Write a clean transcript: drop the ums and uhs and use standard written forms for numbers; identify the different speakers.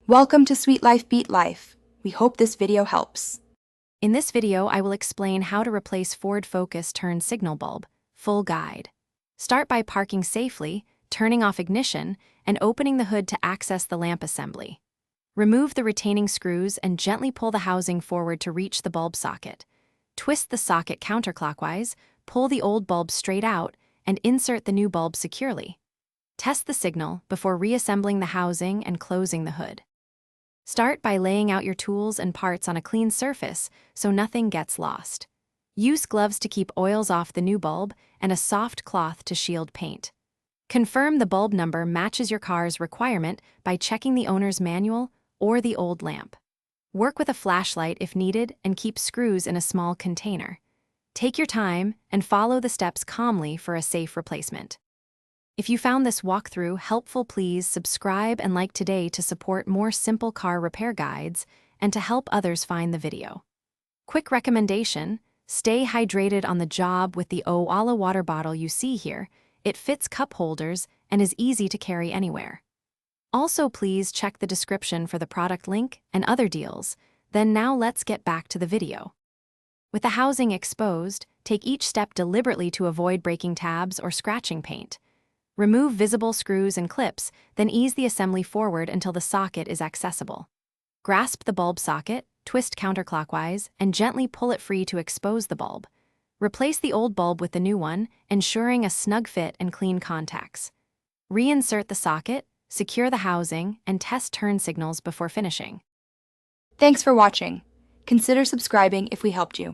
Speaker 1: Welcome to Sweet Life Beat Life. We hope this video helps.
Speaker 2: In this video, I will explain how to replace Ford Focus turn signal bulb, full guide. Start by parking safely, turning off ignition, and opening the hood to access the lamp assembly. Remove the retaining screws and gently pull the housing forward to reach the bulb socket. Twist the socket counterclockwise, pull the old bulb straight out, and insert the new bulb securely. Test the signal before reassembling the housing and closing the hood. Start by laying out your tools and parts on a clean surface so nothing gets lost. Use gloves to keep oils off the new bulb and a soft cloth to shield paint. Confirm the bulb number matches your car's requirement by checking the owner's manual or the old lamp. Work with a flashlight if needed and keep screws in a small container. Take your time and follow the steps calmly for a safe replacement. If you found this walkthrough helpful, please subscribe and like today to support more simple car repair guides and to help others find the video. Quick recommendation: stay hydrated on the job with the Owala water bottle you see here. It fits cup holders and is easy to carry anywhere. Also, please check the description for the product link and other deals. Then now let's get back to the video. With the housing exposed, take each step deliberately to avoid breaking tabs or scratching paint. Remove visible screws and clips, then ease the assembly forward until the socket is accessible. Grasp the bulb socket, twist counterclockwise, and gently pull it free to expose the bulb. Replace the old bulb with the new one, ensuring a snug fit and clean contacts. Reinsert the socket, secure the housing, and test turn signals before finishing.
Speaker 1: Thanks for watching. Consider subscribing if we helped you.